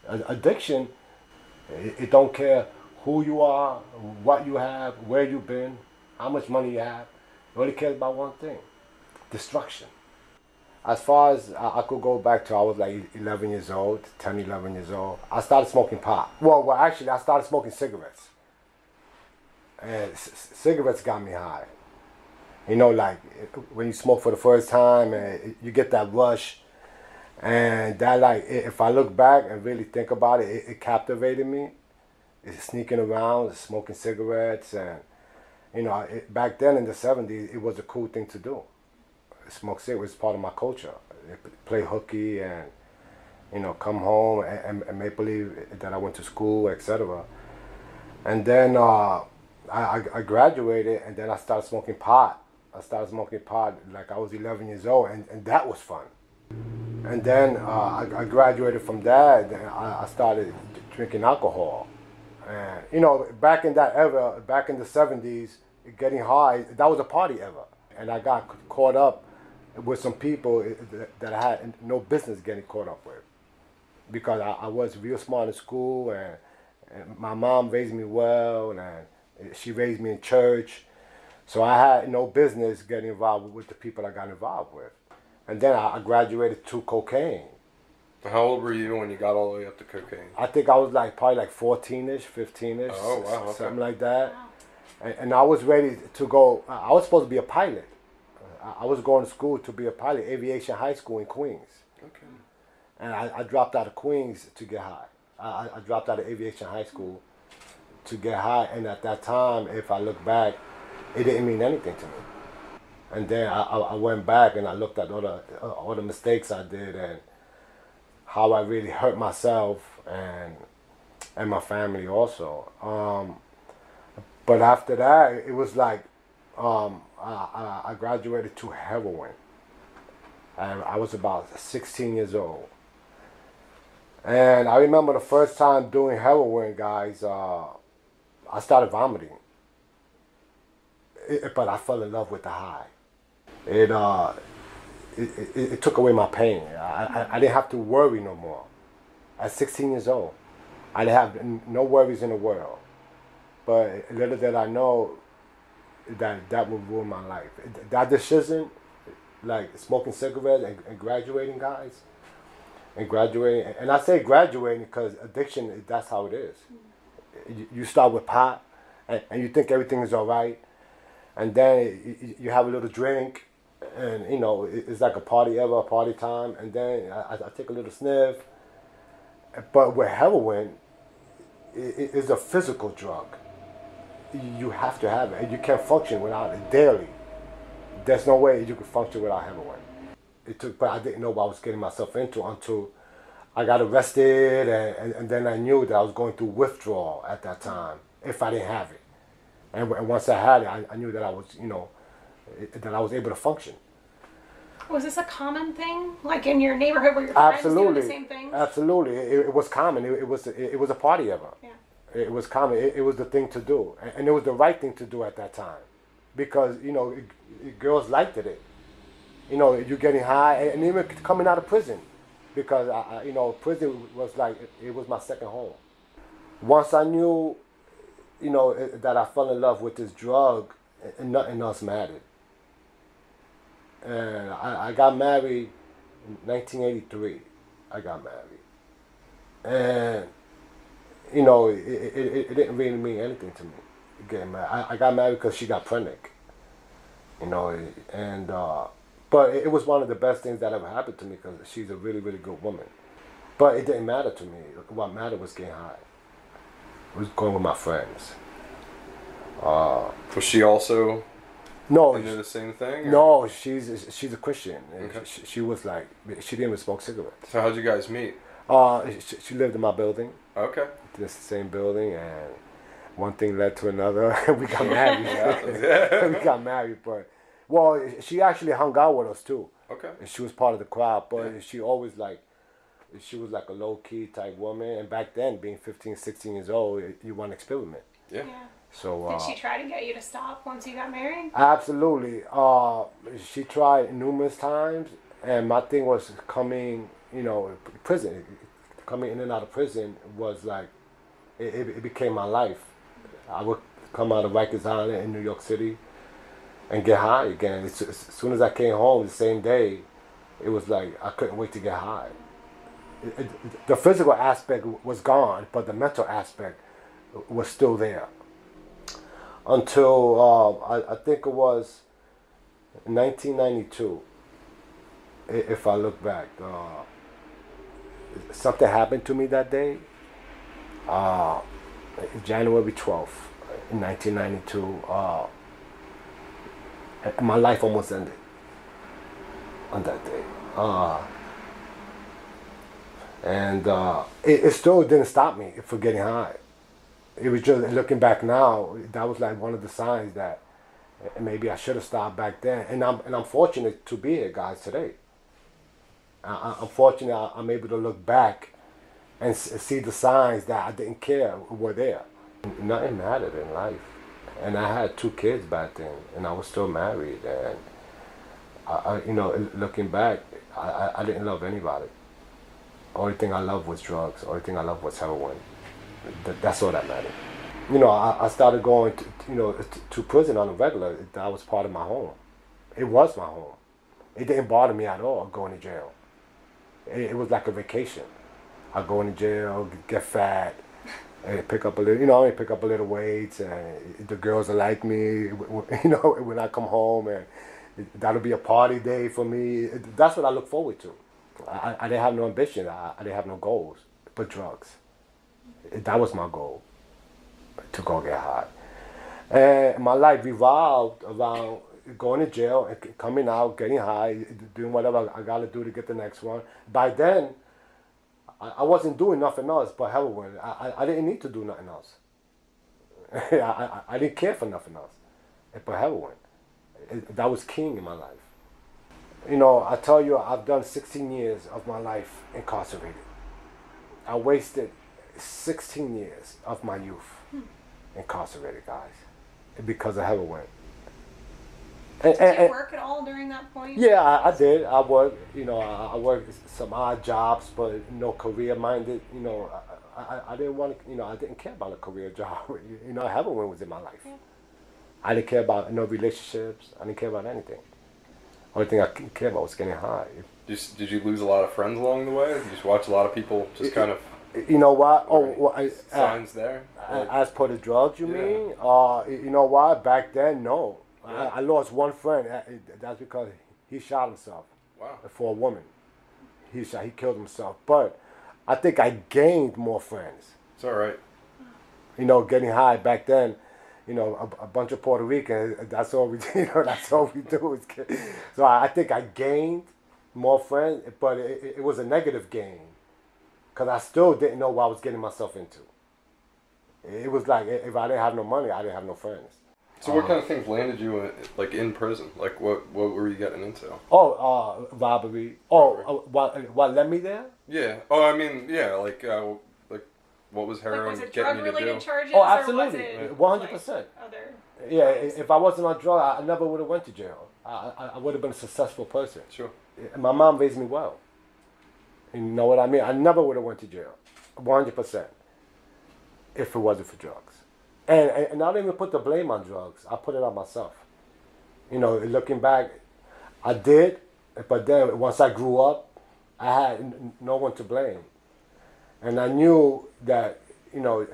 Addiction, it don't care who you are, what you have, where you've been, how much money you have. It only cares about one thing: destruction. As far as I could go back to, I was like 11 years old, 10, 11 years old. I started smoking pot. Well, actually, I started smoking cigarettes. And cigarettes got me high. You know, like when you smoke for the first time and you get that rush. And that, like, if I look back and really think about it, it captivated me. It's sneaking around, smoking cigarettes. And, you know, back then in the 70s, it was a cool thing to do. Smoke cigarettes was part of my culture. Play hooky and, you know, come home and make believe that I went to school, etc. And then I graduated, and then I started smoking pot. I started smoking pot like I was 11 years old, and that was fun. And then I graduated from that, and I started drinking alcohol. And, you know, back in that era, back in the 70s, getting high, that was a party era. And I got caught up with some people that I had no business getting caught up with. Because I was real smart in school, and my mom raised me well, and she raised me in church. So I had no business getting involved with the people I got involved with. And then I graduated to cocaine. How old were you when you got all the way up to cocaine? I think I was probably 14-ish, 15-ish, oh, wow, okay. Something like that. And I was ready to go. I was supposed to be a pilot. I was going to school to be a pilot, aviation high school in Queens. Okay. And I dropped out of Queens to get high. I dropped out of aviation high school to get high. And at that time, if I look back, it didn't mean anything to me. And then I went back and I looked at all the mistakes I did and how I really hurt myself and my family also. But after that, it was like I graduated to heroin. And I was about 16 years old. And I remember the first time doing heroin, guys, I started vomiting. But I fell in love with the high. It took away my pain. I didn't have to worry no more. At 16 years old, I didn't have no worries in the world. But little did I know that would ruin my life. That decision, like smoking cigarettes and graduating, guys, and I say graduating because addiction, that's how it is. You start with pot, and you think everything is all right, and then you have a little drink, and you know it's like a party time, and then I take a little sniff. But with heroin, it's a physical drug. You have to have it, and you can't function without it daily. There's no way you can function without heroin. But I didn't know what I was getting myself into until I got arrested, and then I knew that I was going through withdrawal at that time if I didn't have it. And once I had it, I knew that I was, you know, that I was able to function. Was this a common thing, like in your neighborhood where your friends doing the same thing? Absolutely, it was common. It was a party ever. Yeah. It was common. It was the thing to do, and it was the right thing to do at that time, because you know girls liked it. You know, you're getting high, and even coming out of prison, because you know, prison was like it was my second home. Once I knew, you know, that I fell in love with this drug, and nothing else mattered. And I got married in 1983. I got married, and you know, it didn't really mean anything to me getting married. I got married because she got pregnant. You know, and but it was one of the best things that ever happened to me because she's a really, really good woman. But it didn't matter to me. What mattered was getting high. I was going with my friends. Was she also into the same thing? Or? No, she's a Christian. Okay. She was like, she didn't even smoke cigarettes. So how'd you guys meet? She lived in my building. Okay. This same building, and one thing led to another. We got married. We got married, but well, she actually hung out with us too. Okay. And she was part of the crowd, but she always she was like a low key type woman. And back then, being 15, 16 years old, you want to experiment. Yeah. So did she try to get you to stop once you got married? Absolutely. She tried numerous times, and my thing was coming, you know, prison. coming in and out of prison was like, it became my life. I would come out of Rikers Island in New York City and get high again. As soon as I came home the same day, it was like I couldn't wait to get high. The physical aspect was gone, but the mental aspect was still there. Until I think it was 1992, if I look back. Something happened to me that day. January 12th, in 1992. My life almost ended on that day. It still didn't stop me from getting high. It was just, looking back now, that was like one of the signs that maybe I should have stopped back then. And I'm fortunate to be here, guys, today. I'm fortunate I'm able to look back and see the signs that I didn't care were there. Nothing mattered in life. And I had 2 kids back then, and I was still married. And, looking back, I didn't love anybody. Only thing I loved was drugs. Only thing I loved was heroin. That's all that mattered. I started going to prison on a regular. That was part of my home. It was my home. It didn't bother me at all going to jail. It was like a vacation. I go into jail, get fat, and pick up a little, pick up a little weight, and the girls will like me, when I come home, and that'll be a party day for me. That's what I look forward to. I didn't have no ambition. I didn't have no goals but drugs. That was my goal, to go get high. And my life revolved around going to jail and coming out, getting high, doing whatever I got to do to get the next one. By then, I wasn't doing nothing else but heroin. I didn't need to do nothing else. I didn't care for nothing else but heroin. That was king in my life. I tell you, I've done 16 years of my life incarcerated. I wasted 16 years of my youth incarcerated, guys, because of heroin. Did you work at all during that point? Yeah, I did. I worked, I worked some odd jobs, but no career-minded. I didn't want to, I didn't care about a career job. Heroin was in my life. Yeah. I didn't care about no relationships. I didn't care about anything. Only thing I cared about was getting high. Did you lose a lot of friends along the way? Did you just watch a lot of people just kind of... You know what? Signs there? As per the drugs, you mean? You know what? Back then, no. Yeah. I lost one friend. That's because he shot himself. Wow. For a woman. He killed himself. But I think I gained more friends. It's all right. Getting high back then. A bunch of Puerto Ricans. That's all we. That's all we do is get. So I think I gained more friends, but it was a negative gain, because I still didn't know what I was getting myself into. It was like, if I didn't have no money, I didn't have no friends. So what kind of things landed you in prison? Like what were you getting into? Robbery. What led me there? Yeah. Oh, I mean, yeah. Like what was heroin was it getting you to do? drug-related charges? Oh, absolutely. Or was it 100%. Other Yeah. crimes? If I wasn't on drugs, I never would have went to jail. I would have been a successful person. Sure. My mom raised me well. You know what I mean? I never would have went to jail. 100%. If it wasn't for drugs. And I don't even put the blame on drugs. I put it on myself. Looking back, I did, but then once I grew up, I had no one to blame. And I knew that,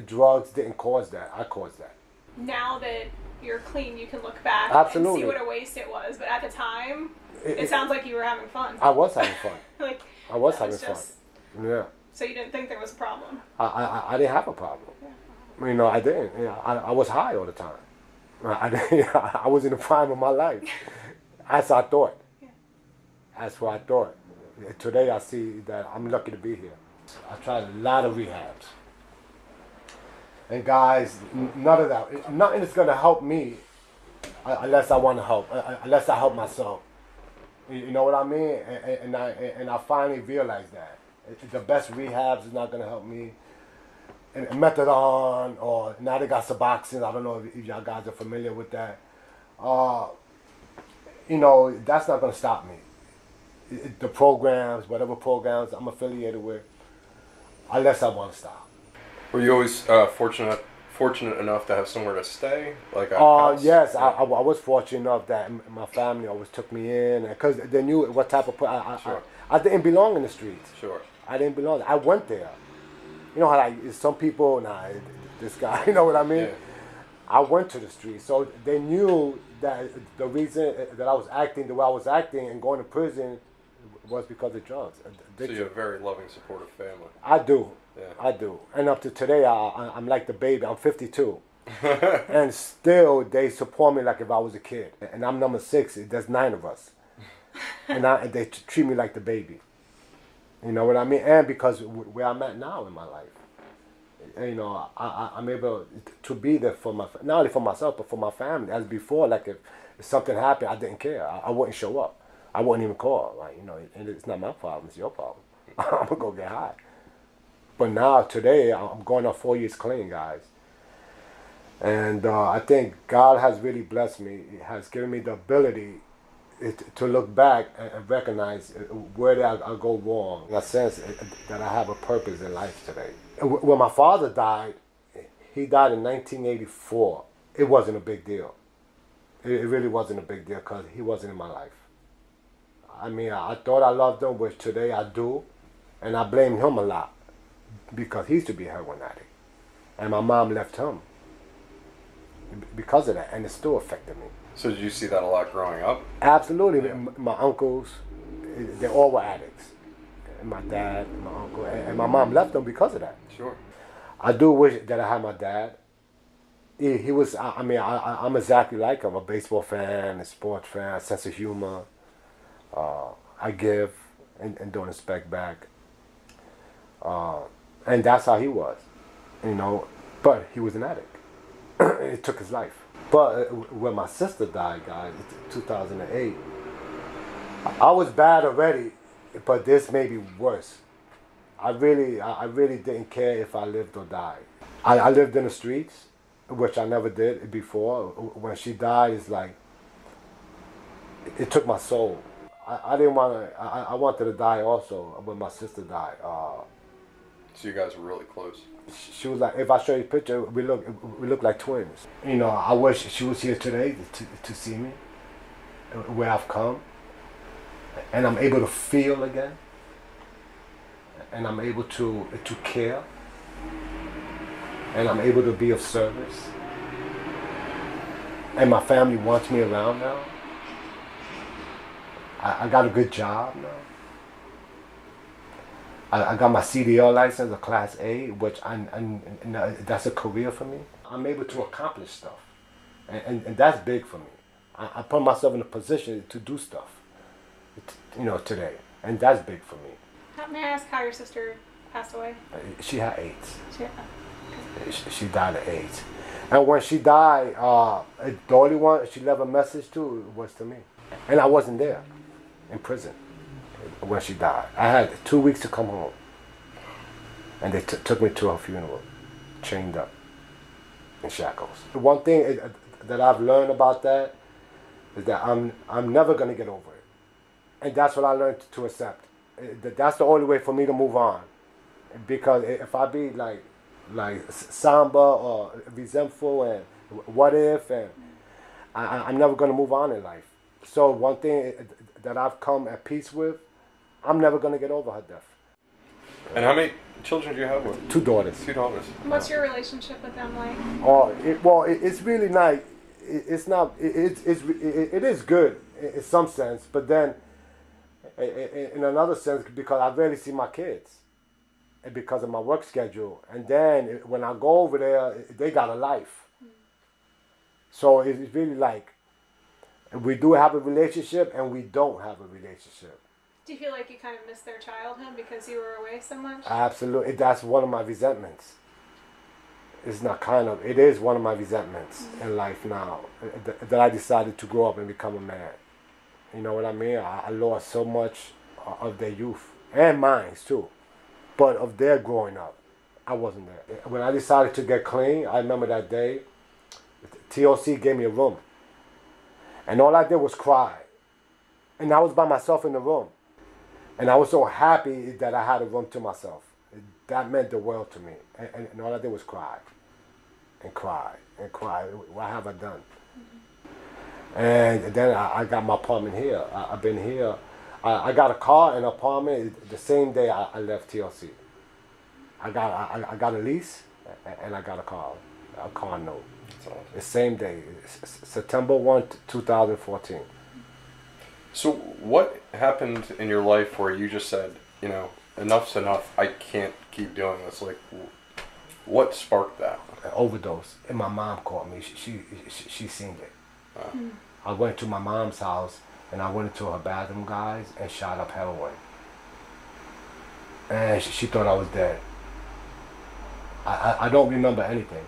drugs didn't cause that. I caused that. Now that you're clean, you can look back Absolutely. and see what a waste it was. But at the time, it sounds like you were having fun. I was having fun. I was having fun. Yeah. So you didn't think there was a problem? I didn't have a problem. Yeah. I didn't. I was high all the time. I was in the prime of my life. As I thought. Yeah. That's what I thought. Today I see that I'm lucky to be here. I tried a lot of rehabs. And guys, none of that. Nothing is going to help me unless I want to help. Unless I help myself. You know what I mean? And I finally realized that. The best rehabs is not going to help me. And methadone, or now they got Suboxone. I don't know if y'all guys are familiar with that. That's not going to stop me. The programs, whatever programs I'm affiliated with, unless I want to stop. Were you always fortunate enough to have somewhere to stay, like a house? Yes, I was fortunate enough that my family always took me in because they knew what type of Sure. I didn't belong in the streets. Sure. I didn't belong. I went there. You know how like some people, this guy, you know what I mean? Yeah. I went to the streets, so they knew that the reason that I was acting the way I was acting and going to prison was because of drugs. So you have a very loving, supportive family. I do. Yeah. I do. And up to today, I'm like the baby. I'm 52. And still, they support me like if I was a kid. And I'm number 6. There's 9 of us. And they treat me like the baby. You know what I mean? And because where I'm at now in my life. You know, I'm able to be there for not only for myself, but for my family. As before, like if something happened, I didn't care. I wouldn't show up. I wouldn't even call. Like, you know, and it's not my problem. It's your problem. I'm going to go get high. But now, today, I'm going on 4 years clean, guys. And I think God has really blessed me. He has given me the ability to look back and recognize where did I go wrong. In a sense that I have a purpose in life today. When my father died, he died in 1984. It wasn't a big deal. It really wasn't a big deal because he wasn't in my life. I mean, I thought I loved him, which today I do. And I blame him a lot because he used to be a heroin addict. And my mom left him because of that, and it still affected me. So did you see that a lot growing up? Absolutely. Yeah. My uncles, they all were addicts. And my dad, and my uncle, and my mom left them because of that. Sure. I do wish that I had my dad. He was, I mean, I'm exactly like him, a baseball fan, a sports fan, a sense of humor. I give and don't expect back. And that's how he was, you know. But he was an addict. It took his life. But when my sister died, guys, in 2008, I was bad already, but this made me worse. I really didn't care if I lived or died. I lived in the streets, which I never did before. When she died, it's like, it took my soul. I didn't want to, I wanted to die also when my sister died. So you guys were really close. She was like, if I show you a picture, we look like twins. You know, I wish she was here today to see me, where I've come, and I'm able to feel again, and I'm able to care, and I'm able to be of service, and my family wants me around now. I got a good job now. I got my CDL license, a Class A, which that's a career for me. I'm able to accomplish stuff, and that's big for me. I put myself in a position to do stuff, you know, today, and that's big for me. May I ask how your sister passed away? She had AIDS. She, She died of AIDS, and when she died, the only one she left a message to was to me, and I wasn't there, in prison. When she died, I had 2 weeks to come home, and they took me to her funeral, chained up in shackles. The one thing that I've learned about that is that I'm never gonna get over it, and that's what I learned to accept. That's the only way for me to move on, because if I be like somber or resentful and what if, and I'm never gonna move on in life. So one thing that I've come at peace with, I'm never going to get over her death. And how many children do you have with? 2 daughters. 2 daughters. what's your relationship with them like? Oh, it's really nice. It's not. It is good in some sense, but then in another sense, because I rarely see my kids, and because of my work schedule. And then when I go over there, they got a life. So it's really like we do have a relationship, and we don't have a relationship. Do you feel like you kind of missed their childhood because you were away so much? Absolutely. That's one of my resentments. It's not kind of. It is one of my resentments in life now. That I decided to grow up and become a man. You know what I mean? I lost so much of their youth. And mine too. But of their growing up, I wasn't there. When I decided to get clean, I remember that day, TLC gave me a room. And all I did was cry. And I was by myself in the room. And I was so happy that I had a room to myself. that meant the world to me. And all I did was cry and cry and cry. What have I done? And then I got my apartment here. I've been here. I got a car and an apartment the same day I left TLC. I got a lease and I got a car note. That's awesome. The same day, September 1, 2014. So what happened in your life where you just said, you know, enough's enough, I can't keep doing this? Like, what sparked that? An overdose. And my mom called me. She seen it. I went to my mom's house and I went into her bathroom, guys, and shot up heroin. And she thought I was dead. I don't remember anything.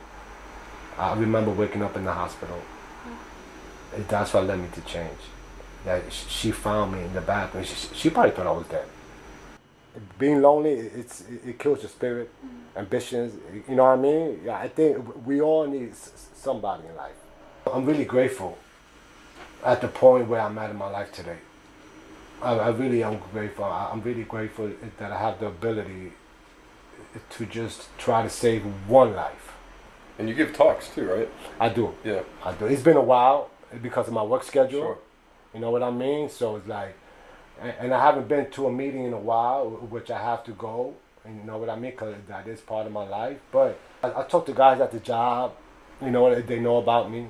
I remember waking up in the hospital. That's what led me to change. That she found me in the bathroom. She probably thought I was dead. Being lonely, it kills your spirit, ambitions. You know what I mean? Yeah, I think we all need somebody in life. I'm really grateful at the point where I'm at in my life today. I really am grateful. I'm really grateful that I have the ability to just try to save one life. And you give talks too, right? I do. Yeah. I do. It's been a while because of my work schedule. Sure. You know what I mean? So it's like, and I haven't been to a meeting in a while, which I have to go. And you know what I mean? Because that is part of my life. But I talk to guys at the job, you know, they know about me.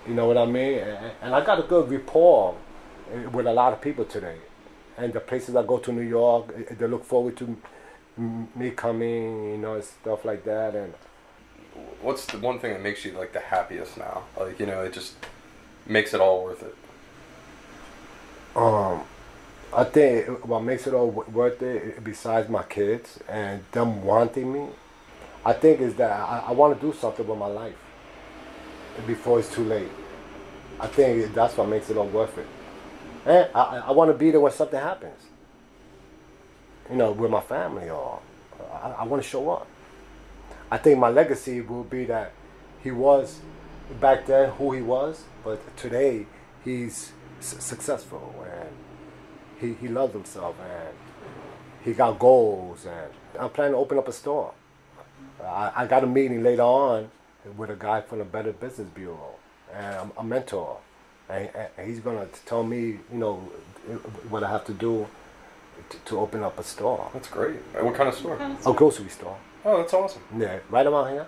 You know what I mean? And I got a good rapport with a lot of people today. And the places I go to, New York, they look forward to me coming, you know, and stuff like that. And what's the one thing that makes you like the happiest now? Like, you know, it just makes it all worth it. I think what makes it all worth it, besides my kids and them wanting me, I think is that I want to do something with my life before it's too late. I think that's what makes it all worth it. And I want to be there when something happens. You know, with my family, or I want to show up. I think my legacy will be that he was back then who he was, but today he's successful and he loves himself and he got goals, and I'm planning to open up a store. I got a meeting later on with a guy from the Better Business Bureau, and I'm a mentor, and he's gonna tell me, you know, what I have to do to open up a store. That's great. What kind of store? A grocery store. Oh, that's awesome. Yeah, right around here.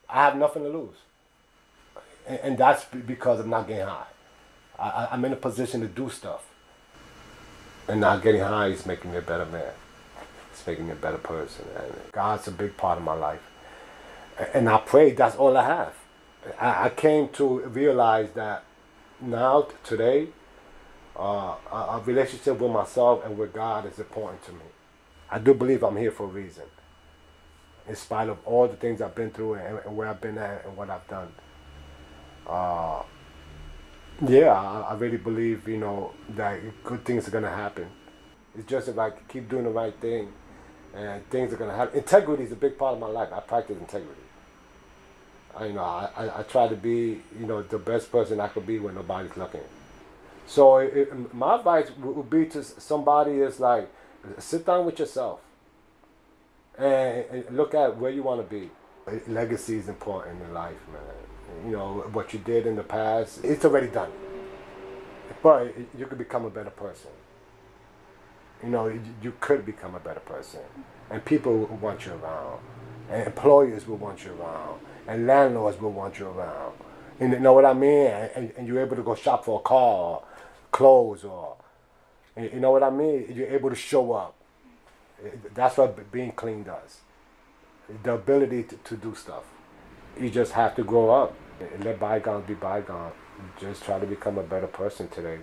I have nothing to lose, and that's because I'm not getting high. I'm in a position to do stuff, and not getting high is making me a better man. It's making me a better person, and God's a big part of my life. And I pray that's all I have. I came to realize that now, today, a relationship with myself and with God is important to me. I do believe I'm here for a reason, in spite of all the things I've been through and where I've been at and what I've done. Yeah, I really believe, you know, that good things are going to happen. It's just if I keep doing the right thing, and things are going to happen. Integrity is a big part of my life. I practice integrity. I try to be, you know, the best person I could be when nobody's looking. So my advice would be to somebody is like, sit down with yourself and look at where you want to be. Legacy is important in life, man. You know, what you did in the past, it's already done. But you could become a better person. You know, you could become a better person. And people will want you around. And employers will want you around. And landlords will want you around. And you know what I mean? And you're able to go shop for a car, or clothes, or, you know what I mean? You're able to show up. That's what being clean does. The ability to do stuff. You just have to grow up and let bygones be bygones. Just try to become a better person today.